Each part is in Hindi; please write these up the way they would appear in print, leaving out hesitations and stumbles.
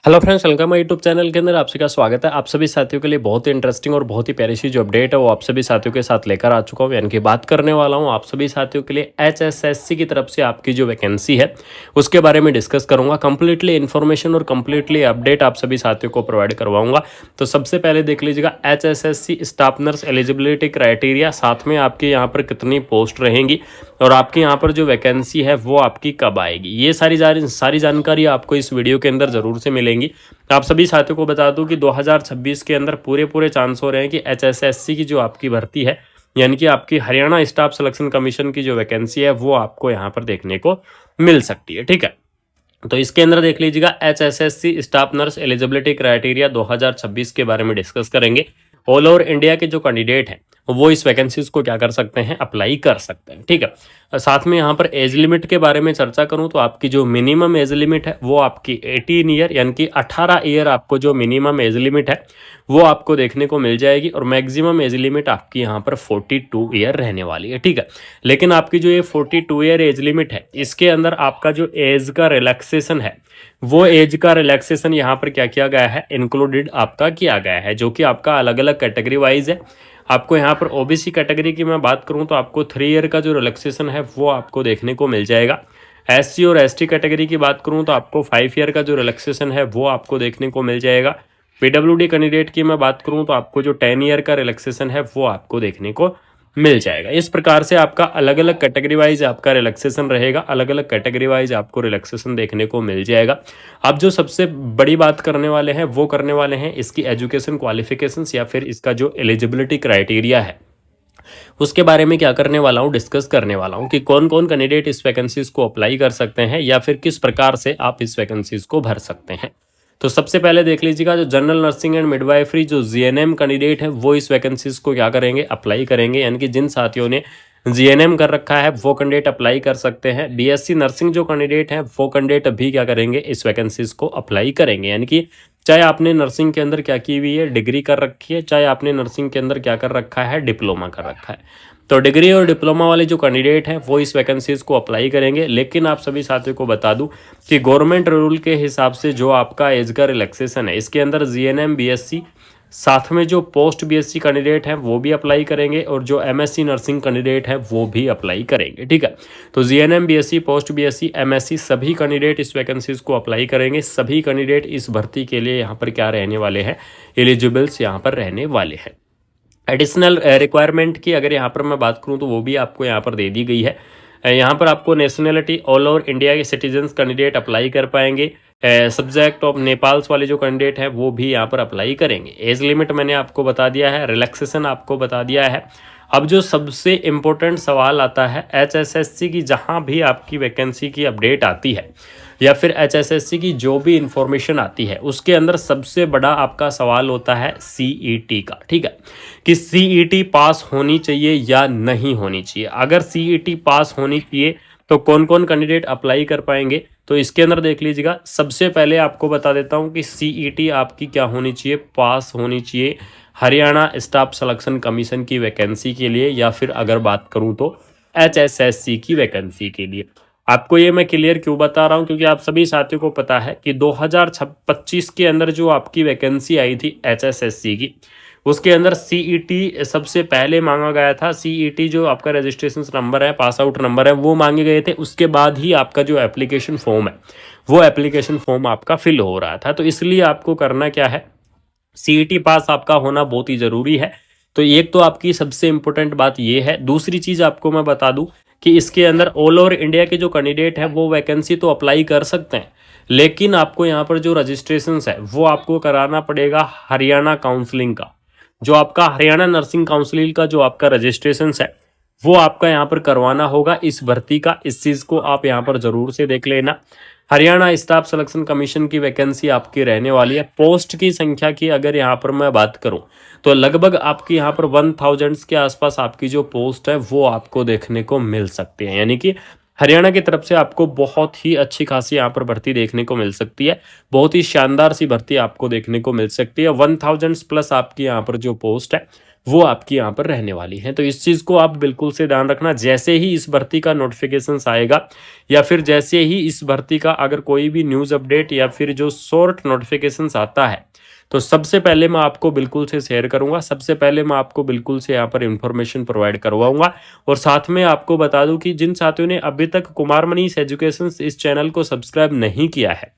Hello friends, welcome my YouTube channel के अंदर आपसे का स्वागत है। आप सभी साथियों के लिए बहुत ही इंटरेस्टिंग और बहुत ही प्यारी सी जो अपडेट है वो आप सभी साथियों के साथ लेकर आ चुका हूँ। यानी कि बात करने वाला हूँ आप सभी साथियों के लिए एचएसएससी की तरफ से आपकी जो वैकेंसी है उसके बारे में डिस्कस करूंगा। कंप्लीटली इन्फॉर्मेशन और कंप्लीटली अपडेट आप सभी साथियों को प्रोवाइड करवाऊंगा। तो सबसे पहले देख लीजिएगा HSSC staff nurse eligibility criteria, साथ में आपके यहाँ पर कितनी पोस्ट रहेंगी और आपके यहाँ पर जो वैकेंसी है वो आपकी कब आएगी, ये सारी जानकारी आपको इस वीडियो के अंदर जरूर से मिलेंगी। आप सभी साथियों को बता दूं कि 2026 के अंदर पूरे चांस हो रहे हैं कि एचएसएससी की जो आपकी भर्ती है यानी कि आपकी हरियाणा स्टाफ सिलेक्शन कमीशन की जो वैकेंसी है वो आपको यहाँ पर देखने को मिल सकती है। ठीक है, तो इसके अंदर देख लीजिएगा HSSC staff nurse eligibility criteria 2026 के बारे में डिस्कस करेंगे। ऑल ओवर इंडिया के जो कैंडिडेट हैं वो इस वैकेंसीज को क्या कर सकते हैं, अप्लाई कर सकते हैं। ठीक है, साथ में यहाँ पर एज लिमिट के बारे में चर्चा करूँ तो आपकी जो मिनिमम एज लिमिट है वो आपकी 18 ईयर यानी कि 18 ईयर आपको जो मिनिमम एज लिमिट है वो आपको देखने को मिल जाएगी और मैक्सिमम एज लिमिट आपकी यहाँ पर 42 ईयर रहने वाली है। ठीक है, लेकिन आपकी जो ये 42 ईयर एज लिमिट है इसके अंदर आपका जो एज का रिलैक्सेशन है वो एज का रिलैक्सेशन यहाँ पर क्या किया गया है, इंक्लूडेड आपका किया गया है, जो कि आपका अलग अलग कैटेगरी वाइज है। आपको यहाँ पर ओबीसी कैटेगरी की मैं बात करूँ तो आपको 3 ईयर का जो रिलैक्सेशन है वो आपको देखने को मिल जाएगा। एससी और एसटी कैटेगरी की बात करूँ तो आपको 5 ईयर का जो रिलैक्सेशन है वो आपको देखने को मिल जाएगा। पीडब्ल्यूडी कैंडिडेट की मैं बात करूँ तो आपको जो 10 ईयर का रिलैक्सेशन है वो आपको देखने को मिल जाएगा। इस प्रकार से आपका अलग अलग कैटेगरी वाइज आपका रिलैक्सेशन रहेगा, अलग अलग कैटेगरी वाइज आपको रिलैक्सेशन देखने को मिल जाएगा। अब जो सबसे बड़ी बात करने वाले हैं वो करने वाले हैं इसकी एजुकेशन क्वालिफिकेशंस या फिर इसका जो एलिजिबिलिटी क्राइटेरिया है उसके बारे में क्या करने वाला हूँ, डिस्कस करने वाला हूँ कि कौन कौन कैंडिडेट इस वैकेंसीज को अप्लाई कर सकते हैं या फिर किस प्रकार से आप इस वैकेंसीज को भर सकते हैं। तो सबसे पहले देख लीजिएगा जो जनरल नर्सिंग एंड मिडवाइफरी जो जीएनएम कैंडिडेट है वो इस वैकेंसीज को क्या करेंगे, अप्लाई करेंगे। यानी कि जिन साथियों ने जीएनएम कर रखा है वो कैंडिडेट अप्लाई कर सकते हैं। बीएससी नर्सिंग जो कैंडिडेट है वो कैंडिडेट भी क्या करेंगे, इस वैकेंसीज को अप्लाई करेंगे। यानी कि चाहे आपने नर्सिंग के अंदर क्या की हुई है, डिग्री कर रखी है, चाहे आपने नर्सिंग के अंदर क्या कर रखा है, डिप्लोमा कर रखा है, तो डिग्री और डिप्लोमा वाले जो कैंडिडेट हैं वो इस वैकेंसीज को अप्लाई करेंगे। लेकिन आप सभी साथियों को बता दूं कि गवर्नमेंट रूल के हिसाब से जो आपका एज का रिलैक्सेशन है इसके अंदर जीएनएम बीएससी साथ में जो पोस्ट बीएससी कैंडिडेट हैं वो भी अप्लाई करेंगे और जो एमएससी नर्सिंग कैंडिडेट हैं वो भी अप्लाई करेंगे। ठीक है, तो GNM BSc post BSc MSc सभी कैंडिडेट इस वैकेंसीज को अप्लाई करेंगे। सभी कैंडिडेट इस भर्ती के लिए यहाँ पर क्या रहने वाले हैं, एलिजिबल्स यहाँ पर रहने वाले हैं। एडिशनल रिक्वायरमेंट की अगर यहाँ पर मैं बात करूँ तो वो भी आपको यहाँ पर दे दी गई है। यहाँ पर आपको नेशनलिटी ऑल ओवर इंडिया के सिटीजन्स कैंडिडेट अप्लाई कर पाएंगे। सब्जेक्ट ऑफ नेपाल्स वाले जो कैंडिडेट हैं वो भी यहाँ पर अप्लाई करेंगे। एज लिमिट मैंने आपको बता दिया है, रिलैक्सेशन आपको बता दिया है। अब जो सबसे इम्पोर्टेंट सवाल आता है, एचएसएससी की जहाँ भी आपकी वैकेंसी की अपडेट आती है या फिर एचएसएससी की जो भी इंफॉर्मेशन आती है उसके अंदर सबसे बड़ा आपका सवाल होता है सीईटी का। ठीक है, कि सीईटी पास होनी चाहिए या नहीं होनी चाहिए। अगर सीईटी पास होनी चाहिए तो कौन कौन कैंडिडेट अप्लाई कर पाएंगे, तो इसके अंदर देख लीजिएगा। सबसे पहले आपको बता देता हूं कि सीईटी आपकी क्या होनी चाहिए, पास होनी चाहिए हरियाणा स्टाफ सिलेक्शन कमीशन की वैकेंसी के लिए या फिर अगर बात करूं तो एचएसएससी की वैकेंसी के लिए। आपको ये मैं क्लियर क्यों बता रहा हूँ, क्योंकि आप सभी साथियों को पता है कि 2025 के अंदर जो आपकी वैकेंसी आई थी एचएसएससी की उसके अंदर सीईटी सबसे पहले मांगा गया था। सीईटी जो आपका रजिस्ट्रेशन नंबर है, पास आउट नंबर है, वो मांगे गए थे। उसके बाद ही आपका जो एप्लीकेशन फॉर्म है वो एप्लीकेशन फॉर्म आपका फिल हो रहा था। तो इसलिए आपको करना क्या है, सीईटी पास आपका होना बहुत ही जरूरी है। तो एक तो आपकी सबसे इंपॉर्टेंट बात ये है। दूसरी चीज आपको मैं बता दूं कि इसके अंदर ऑल ओवर इंडिया के जो कैंडिडेट हैं वो वैकेंसी तो अप्लाई कर सकते हैं, लेकिन आपको यहाँ पर जो रजिस्ट्रेशन है वो आपको कराना पड़ेगा हरियाणा काउंसलिंग का। जो आपका हरियाणा नर्सिंग काउंसिल का जो आपका रजिस्ट्रेशन है वो आपका यहाँ पर करवाना होगा इस भर्ती का। इस चीज को आप यहाँ पर जरूर से देख लेना। हरियाणा स्टाफ सिलेक्शन कमीशन की वैकेंसी आपकी रहने वाली है। पोस्ट की संख्या की अगर यहाँ पर मैं बात करूं तो लगभग आपकी यहाँ पर 1000 के आसपास आपकी जो पोस्ट है वो आपको देखने को मिल सकती है। यानी कि हरियाणा की तरफ से आपको बहुत ही अच्छी खासी यहाँ पर भर्ती देखने को मिल सकती है। बहुत ही शानदार सी भर्ती आपको देखने को मिल सकती है। 1000 प्लस आपकी यहाँ पर जो पोस्ट है वो आपकी यहाँ पर रहने वाली है। तो इस चीज़ को आप बिल्कुल से ध्यान रखना। जैसे ही इस भर्ती का नोटिफिकेशन आएगा या फिर जैसे ही इस भर्ती का अगर कोई भी न्यूज़ अपडेट या फिर जो शॉर्ट नोटिफिकेशन आता है, तो सबसे पहले मैं आपको बिल्कुल से शेयर करूंगा, सबसे पहले मैं आपको बिल्कुल से यहाँ पर इंफॉर्मेशन प्रोवाइड करवाऊंगा। और साथ में आपको बता दूं कि जिन साथियों ने अभी तक कुमार मनीष एजुकेशन इस चैनल को सब्सक्राइब नहीं किया है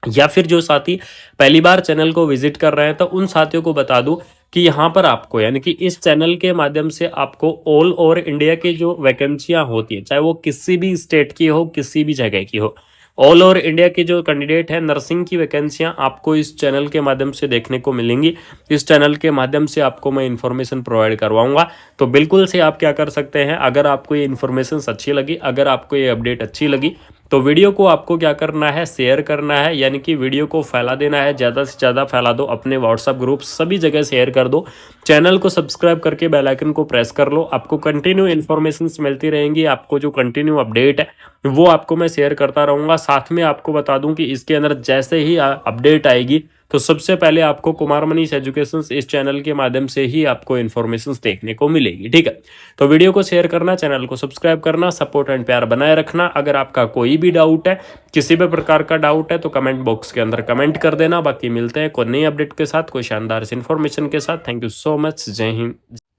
या फिर जो साथी पहली बार चैनल को विजिट कर रहे हैं, तो उन साथियों को बता दूं कि यहाँ पर आपको यानी कि इस चैनल के माध्यम से आपको ऑल ओवर इंडिया की जो वैकेंसियां होती है, चाहे वो किसी भी स्टेट की हो, किसी भी जगह की हो, ऑल ओवर इंडिया के जो कैंडिडेट है नर्सिंग की वैकेंसियां आपको इस चैनल के माध्यम से देखने को मिलेंगी। इस चैनल के माध्यम से आपको मैं इन्फॉर्मेशन प्रोवाइड करवाऊंगा। तो बिल्कुल से आप क्या कर सकते हैं, अगर आपको ये इन्फॉर्मेशन अच्छी लगी, अगर आपको ये अपडेट अच्छी लगी, तो वीडियो को आपको क्या करना है, शेयर करना है, यानी कि वीडियो को फैला देना है, ज़्यादा से ज़्यादा फैला दो, अपने व्हाट्सएप ग्रुप सभी जगह शेयर कर दो। चैनल को सब्सक्राइब करके बेल आइकन को प्रेस कर लो। आपको कंटिन्यू इन्फॉर्मेशन मिलती रहेंगी, आपको जो कंटिन्यू अपडेट है वो आपको मैं शेयर करता रहूँगा। साथ में आपको बता दूं कि इसके अंदर जैसे ही अपडेट आएगी तो सबसे पहले आपको कुमार मनीष एजुकेशन इस चैनल के माध्यम से ही आपको इन्फॉर्मेशन देखने को मिलेगी। ठीक है, तो वीडियो को शेयर करना, चैनल को सब्सक्राइब करना, सपोर्ट एंड प्यार बनाए रखना। अगर आपका कोई भी डाउट है, किसी भी प्रकार का डाउट है, तो कमेंट बॉक्स के अंदर कमेंट कर देना। बाकी मिलते हैं कोई नई अपडेट के साथ, कोई शानदार इन्फॉर्मेशन के साथ। थैंक यू सो मच, जय हिंद।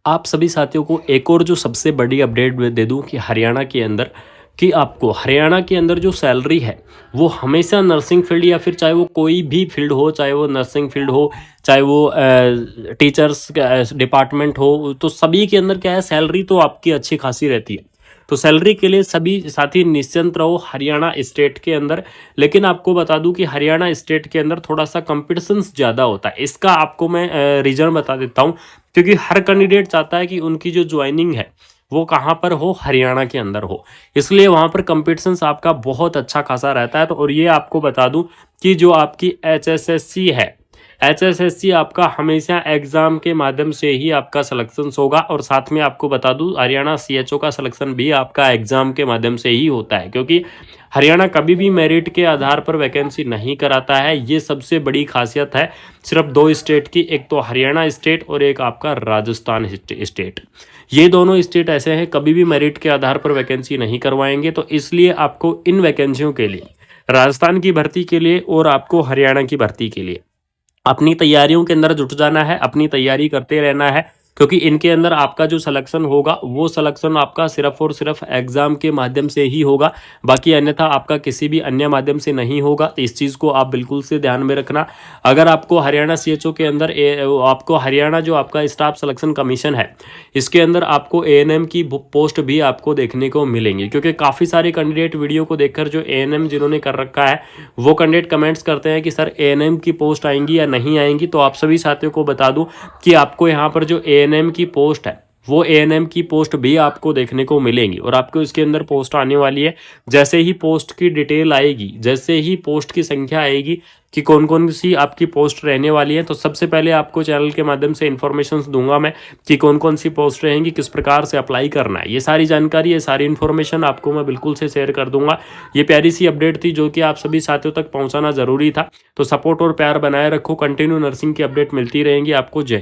आप सभी साथियों को एक और जो सबसे बड़ी अपडेट दे दूं कि हरियाणा के अंदर कि आपको हरियाणा के अंदर जो सैलरी है वो हमेशा नर्सिंग फील्ड या फिर चाहे वो कोई भी फील्ड हो, चाहे वो नर्सिंग फील्ड हो, चाहे वो टीचर्स डिपार्टमेंट हो, तो सभी के अंदर क्या है, सैलरी तो आपकी अच्छी खासी रहती है। तो सैलरी के लिए सभी साथी निश्चिंत रहो हरियाणा स्टेट के अंदर। लेकिन आपको बता दूं कि हरियाणा स्टेट के अंदर थोड़ा सा कंपटीशन ज़्यादा होता है। इसका आपको मैं रीज़न बता देता हूँ, क्योंकि हर कैंडिडेट चाहता है कि उनकी जो ज्वाइनिंग है वो कहाँ पर हो, हरियाणा के अंदर हो, इसलिए वहाँ पर कंपटीशन आपका बहुत अच्छा खासा रहता है। तो और ये आपको बता दूं कि जो आपकी HSSC है, HSSC आपका हमेशा एग्जाम के माध्यम से ही आपका सिलेक्शन होगा। और साथ में आपको बता दूं हरियाणा CHO का सिलेक्शन भी आपका एग्जाम के माध्यम से ही होता है, क्योंकि हरियाणा कभी भी मेरिट के आधार पर वैकेंसी नहीं कराता है। ये सबसे बड़ी खासियत है सिर्फ दो स्टेट की, एक तो हरियाणा स्टेट और एक आपका राजस्थान स्टेट। ये दोनों स्टेट ऐसे हैं कभी भी मेरिट के आधार पर वैकेंसी नहीं करवाएंगे। तो इसलिए आपको इन वैकेंसियों के लिए, राजस्थान की भर्ती के लिए और आपको हरियाणा की भर्ती के लिए अपनी तैयारियों के अंदर जुट जाना है, अपनी तैयारी करते रहना है, क्योंकि इनके अंदर आपका जो सिलेक्शन होगा वो सिलेक्शन आपका सिर्फ और सिर्फ एग्जाम के माध्यम से ही होगा, बाकी अन्यथा आपका किसी भी अन्य माध्यम से नहीं होगा। तो इस चीज़ को आप बिल्कुल से ध्यान में रखना। अगर आपको हरियाणा CHO के अंदर आपको हरियाणा जो आपका स्टाफ सिलेक्शन कमीशन है, इसके अंदर आपको ANM की पोस्ट भी आपको देखने को मिलेंगी, क्योंकि काफ़ी सारे कैंडिडेट वीडियो को देखकर जो ANM जिन्होंने कर रखा है वो कैंडिडेट कमेंट्स करते हैं कि सर ANM की पोस्ट आएंगी या नहीं आएंगी। तो आप सभी साथियों को बता दूं कि आपको यहाँ पर जो ANM की पोस्ट है वो ANM की पोस्ट भी आपको देखने को मिलेंगी, और आपको इसके अंदर पोस्ट आने वाली है। जैसे ही पोस्ट की डिटेल आएगी, जैसे ही पोस्ट की संख्या आएगी कि कौन कौन सी आपकी पोस्ट रहने वाली है, तो सबसे पहले आपको चैनल के माध्यम से इन्फॉर्मेशन दूंगा मैं कि कौन कौन सी पोस्ट रहेंगी, किस प्रकार से अप्लाई करना है। ये सारी जानकारी, ये सारी इन्फॉर्मेशन आपको मैं बिल्कुल से शेयर कर दूंगा। ये प्यारी सी अपडेट थी जो कि आप सभी साथियों तक पहुंचाना जरूरी था। तो सपोर्ट और प्यार बनाए रखो, कंटिन्यू नर्सिंग की अपडेट मिलती रहेंगी आपको। जय